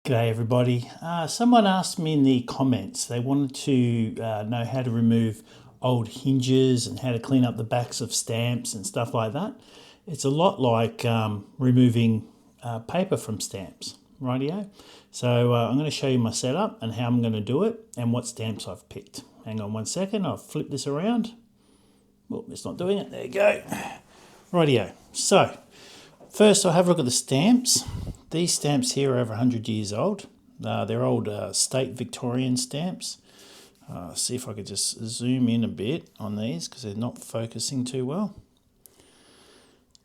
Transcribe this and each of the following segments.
G'day everybody. Someone asked me in the comments, they wanted to know how to remove old hinges and how to clean up the backs of stamps and stuff like that. It's a lot like removing paper from stamps, rightio? So I'm going to show you my setup and how I'm going to do it and what stamps I've picked. Hang on one second, I'll flip this around. Oh, it's not doing it, there you go. Rightio. So first I'll have a look at the stamps. These stamps here are over 100 years old. They're old state Victorian stamps. See if I could just zoom in a bit on these because they're not focusing too well.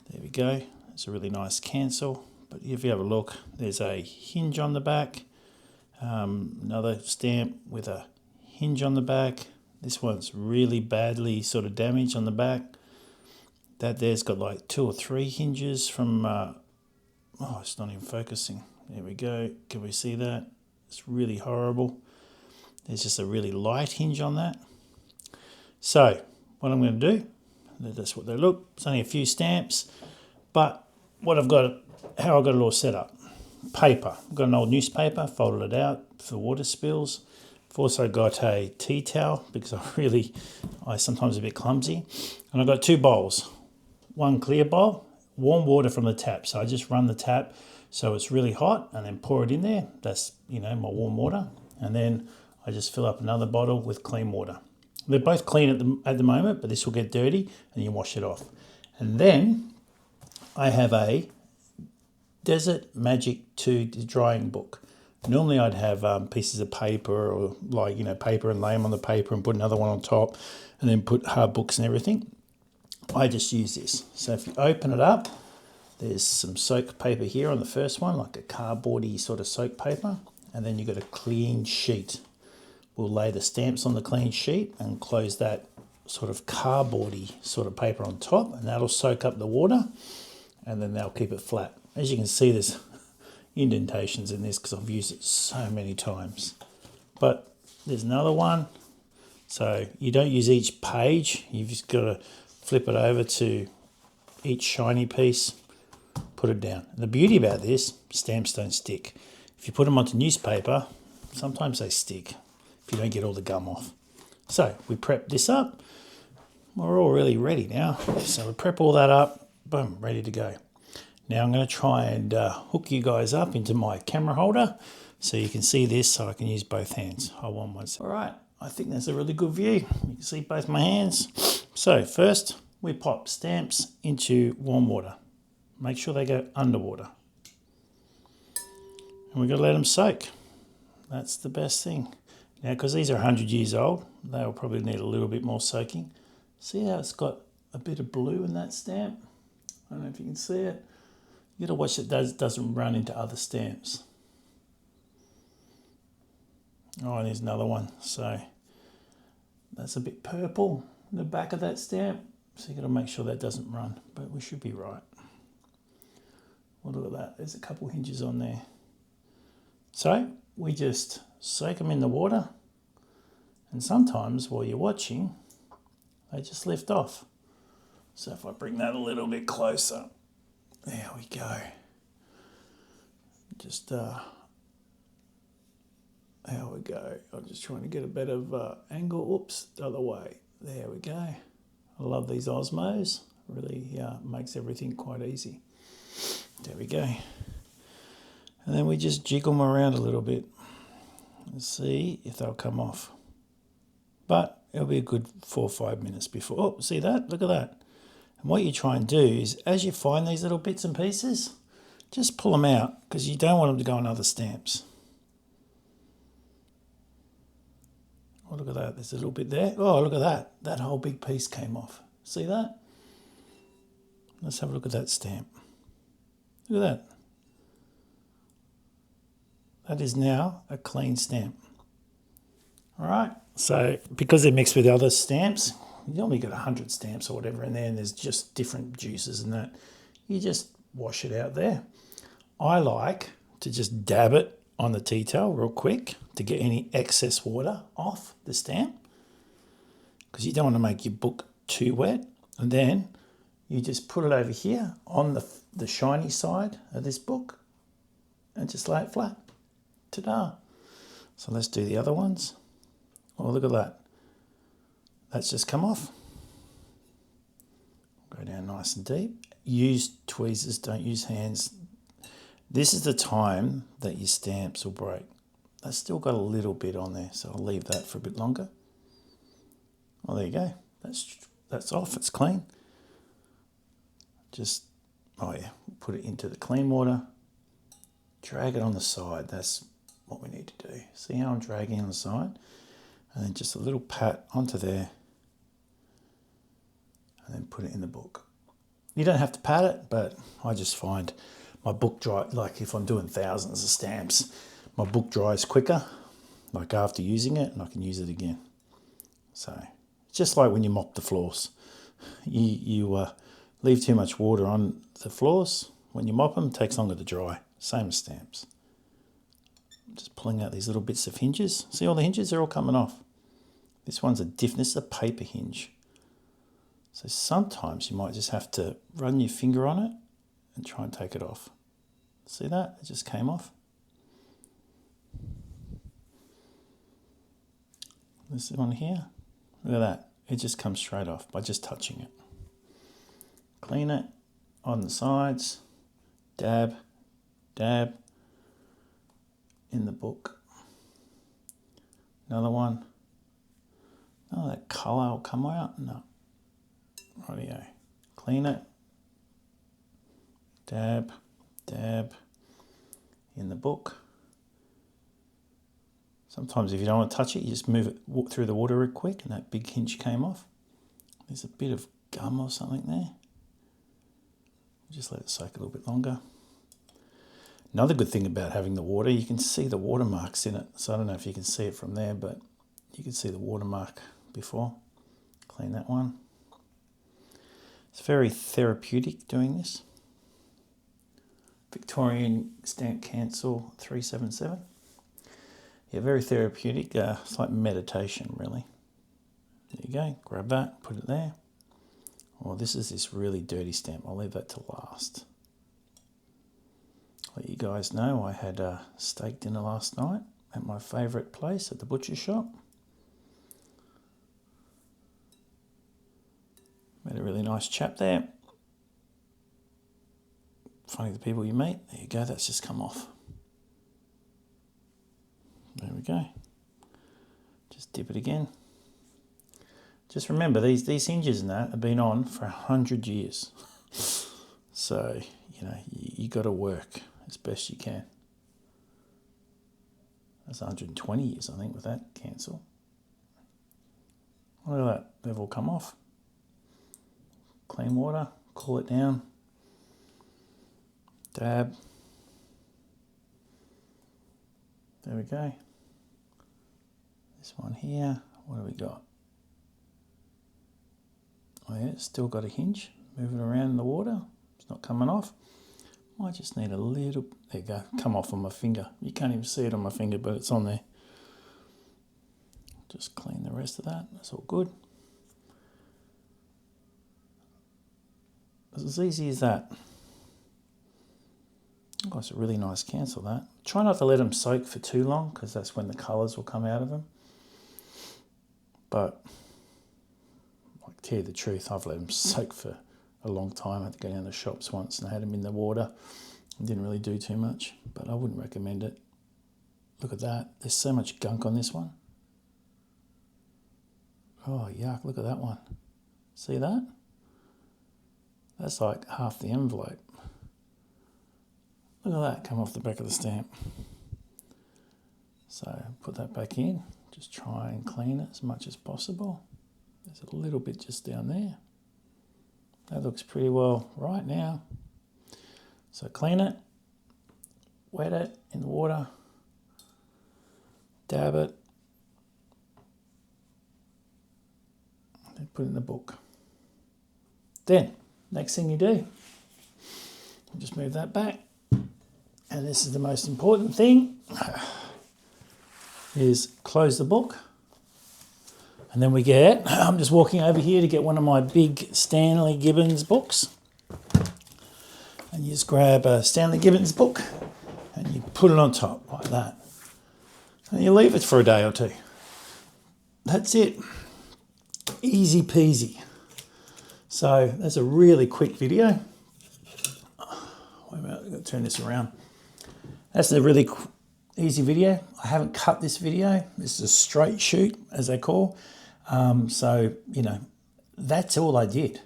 There we go. It's a really nice cancel. But if you have a look, there's a hinge on the back. Another stamp with a hinge on the back. This one's really badly sort of damaged on the back. That there's got like 2 or 3 hinges from... oh, it's not even focusing. There we go. Can we see that? It's really horrible. There's just a really light hinge on that. So what I'm going to do, that's what they look. It's only a few stamps, but what I've got, how I got it all set up. Paper. I've got an old newspaper, folded it out for water spills. I've also got a tea towel because I sometimes a bit clumsy. And I've got 2 bowls. One clear bowl, warm water from the tap. So I just run the tap so it's really hot and then pour it in there. That's, my warm water. And then I just fill up another bottle with clean water. They're both clean at the moment, but this will get dirty and you wash it off. And then I have a Desert Magic 2 drying book. Normally I'd have pieces of paper or paper and lay them on the paper and put another one on top and then put hard books and everything. I just use this. So if you open it up, there's some soak paper here on the first one, like a cardboardy sort of soak paper. And then you've got a clean sheet. We'll lay the stamps on the clean sheet and close that sort of cardboardy sort of paper on top, and that'll soak up the water and then they'll keep it flat. As you can see, there's indentations in this because I've used it so many times. But there's another one. So you don't use each page. You've just got to flip it over to each shiny piece, put it down. And the beauty about this, stamps don't stick. If you put them onto newspaper, sometimes they stick if you don't get all the gum off. So we prep this up. We're all really ready now. So we prep all that up, boom, ready to go. Now I'm going to try and hook you guys up into my camera holder so you can see this so I can use both hands. Hold on one second. All right, I think that's a really good view. You can see both my hands. So first we pop stamps into warm water. Make sure they go underwater. And we've got to let them soak. That's the best thing. Now, because these are 100 years old, they'll probably need a little bit more soaking. See how it's got a bit of blue in that stamp? I don't know if you can see it. You got to watch it doesn't run into other stamps. Oh, and there's another one. So that's a bit purple in the back of that stamp. So you got to make sure that doesn't run, but we should be right. Well, look at that. There's a couple hinges on there. So we just soak them in the water, and sometimes while you're watching, they just lift off. So if I bring that a little bit closer, there we go. Just there we go. I'm just trying to get a bit of angle. Oops, the other way. There we go. I love these Osmos. Really makes everything quite easy. There we go. And then we just jiggle them around a little bit and see if they'll come off. But it'll be a good 4 or 5 minutes before. Oh, see that? Look at that. And what you try and do is, as you find these little bits and pieces, just pull them out because you don't want them to go on other stamps. Oh, look at that. There's a little bit there. Oh, look at that. That whole big piece came off. See that? Let's have a look at that stamp. Look at that. That is now a clean stamp. All right. So because they're mixed with other stamps, you normally get 100 stamps or whatever in there, and there's just different juices and that. You just wash it out there. I like to just dab it on the tea towel real quick to get any excess water off the stamp because you don't want to make your book too wet. And then you just put it over here on the shiny side of this book and just lay it flat. Ta-da! So let's do the other ones. Oh, look at that. That's just come off. Go down nice and deep. Use tweezers, don't use hands. This is the time that your stamps will break. That's still got a little bit on there, so I'll leave that for a bit longer. Well, there you go. That's off, it's clean. Just, oh yeah, put it into the clean water. Drag it on the side, that's what we need to do. See how I'm dragging on the side? And then just a little pat onto there. And then put it in the book. You don't have to pat it, but I just find my book dry, like if I'm doing thousands of stamps, my book dries quicker, like after using it, and I can use it again. So it's just like when you mop the floors. You leave too much water on the floors. When you mop them, it takes longer to dry. Same as stamps. Just pulling out these little bits of hinges. See all the hinges? They're all coming off. This one's this is a paper hinge. So sometimes you might just have to run your finger on it and try and take it off. See that? It just came off. This one here, look at that. It just comes straight off by just touching it. Clean it on the sides, dab, dab in the book. Another one. Oh, that colour will come out. No. Rightio. Clean it. Dab, dab in the book. Sometimes if you don't want to touch it, you just move it through the water real quick and that big hinge came off. There's a bit of gum or something there. Just let it soak a little bit longer. Another good thing about having the water, you can see the watermarks in it. So I don't know if you can see it from there, but you can see the watermark before. Clean that one. It's very therapeutic doing this. Victorian Stamp Cancel 377. Yeah, very therapeutic. It's like meditation, really. There you go. Grab that, put it there. Oh, this is this really dirty stamp. I'll leave that to last. Let you guys know I had a steak dinner last night at my favourite place at the butcher shop. Met a really nice chap there. Funny the people you meet. There you go, that's just come off. There we go. Just dip it again. Just remember, these hinges and that have been on for 100 years. So, you know, you got to work as best you can. That's 120 years, I think, with that cancel. Look at that. They've all come off. Clean water. Cool it down. Dab. There we go. This one here. What do we got? Oh yeah, it's still got a hinge. Move it around in the water. It's not coming off. Might just need a little, there you go, come off on my finger. You can't even see it on my finger, but it's on there. Just clean the rest of that. That's all good. It's as easy as that. Oh, it's a really nice cancel, that. Try not to let them soak for too long, because that's when the colours will come out of them. But to tell you the truth, I've let them soak for a long time. I had to go down to shops once and I had them in the water. It didn't really do too much, but I wouldn't recommend it. Look at that. There's so much gunk on this one. Oh, yuck. Look at that one. See that? That's like half the envelope. Look at that come off the back of the stamp. So put that back in. Just try and clean it as much as possible. There's a little bit just down there. That looks pretty well right now. So clean it, wet it in the water, dab it, and put it in the book. Then, next thing you do, just move that back. And this is the most important thing, is close the book. And then we get, I'm just walking over here to get one of my big Stanley Gibbons books. And you just grab a Stanley Gibbons book and you put it on top like that. And you leave it for a day or two. That's it. Easy peasy. So that's a really quick video. Wait a minute, I've got to turn this around. That's a really easy video. I haven't cut this video. This is a straight shoot, as they call. So, you know, that's all I did.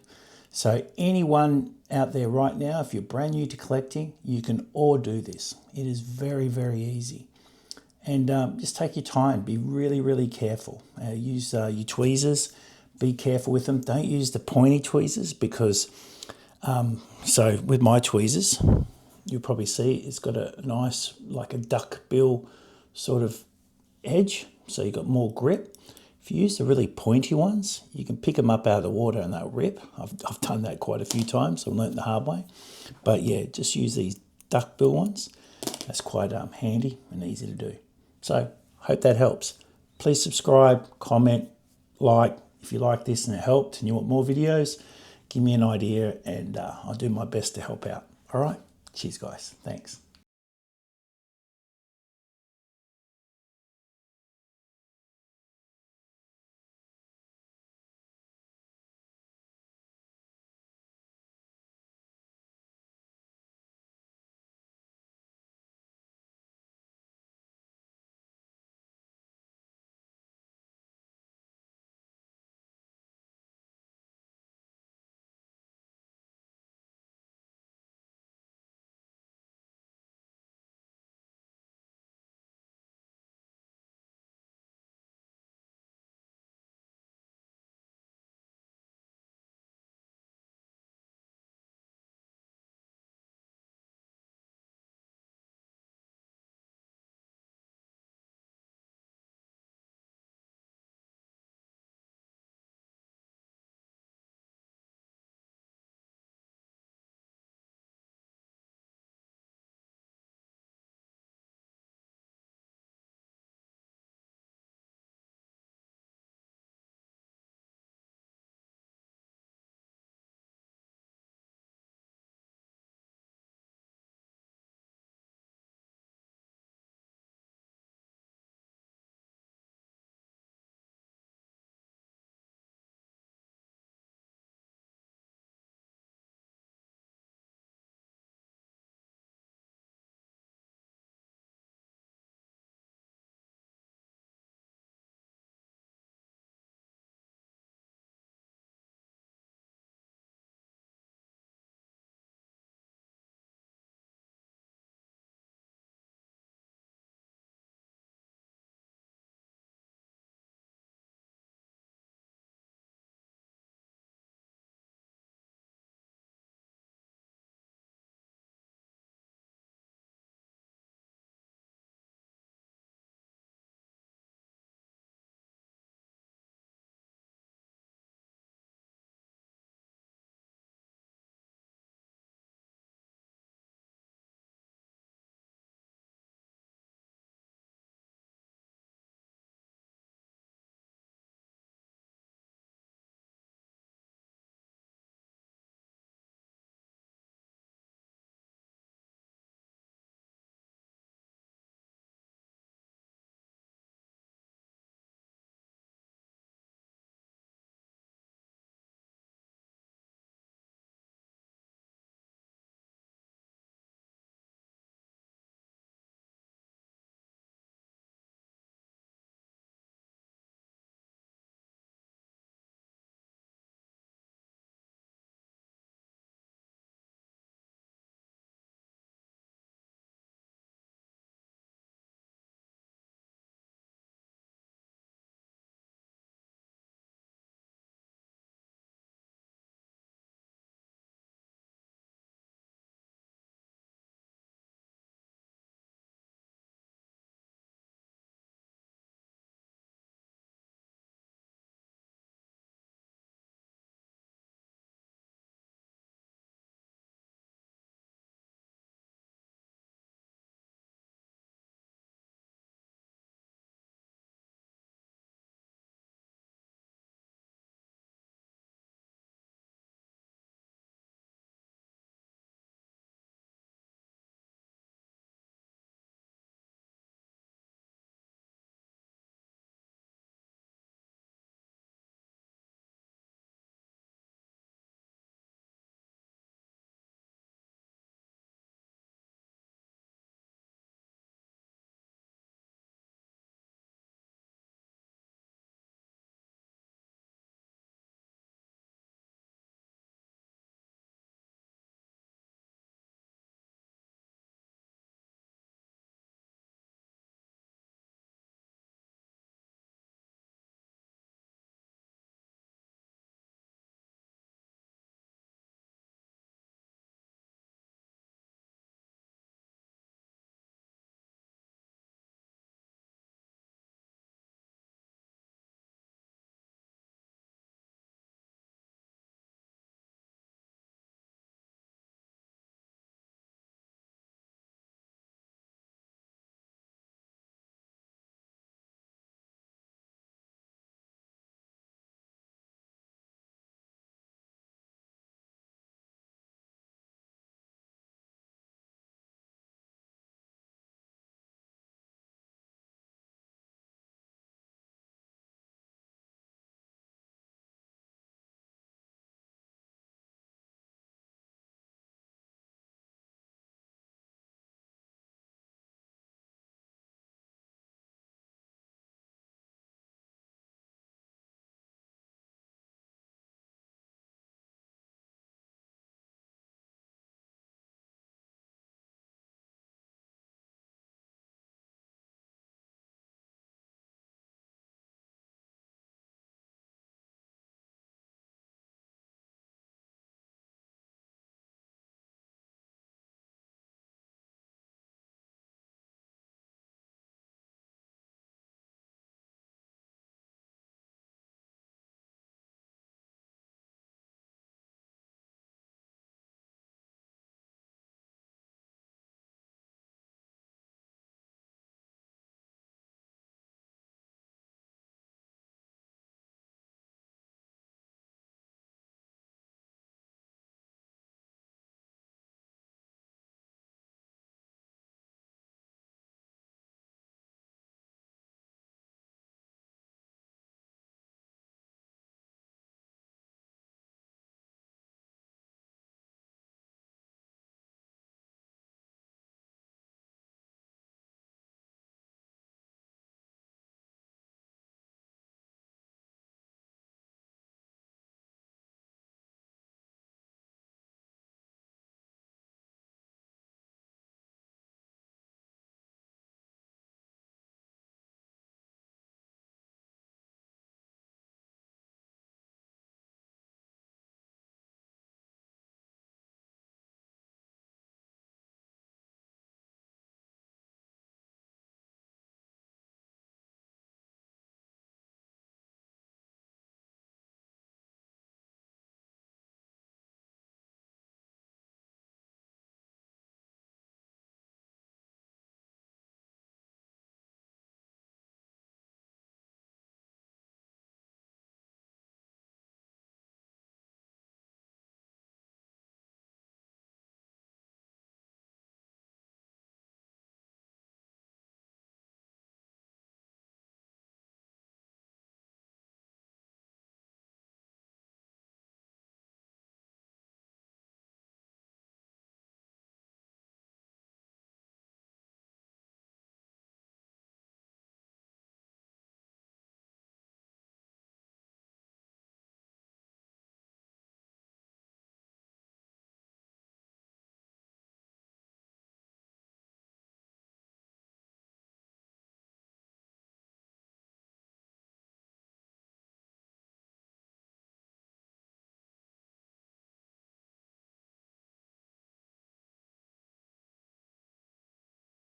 So anyone out there right now, if you're brand new to collecting, you can all do this. It is very, very easy. And just take your time. Be really, really careful. Use your tweezers. Be careful with them. Don't use the pointy tweezers because, so with my tweezers, you'll probably see it's got a nice, like a duck bill sort of edge. So you've got more grip. If you use the really pointy ones, you can pick them up out of the water and they'll rip. I've done that quite a few times. I've learned the hard way. But yeah, just use these duck bill ones. That's quite handy and easy to do. So hope that helps. Please subscribe, comment, like. If you like this and it helped and you want more videos, give me an idea and I'll do my best to help out. All right? Cheers, guys. Thanks.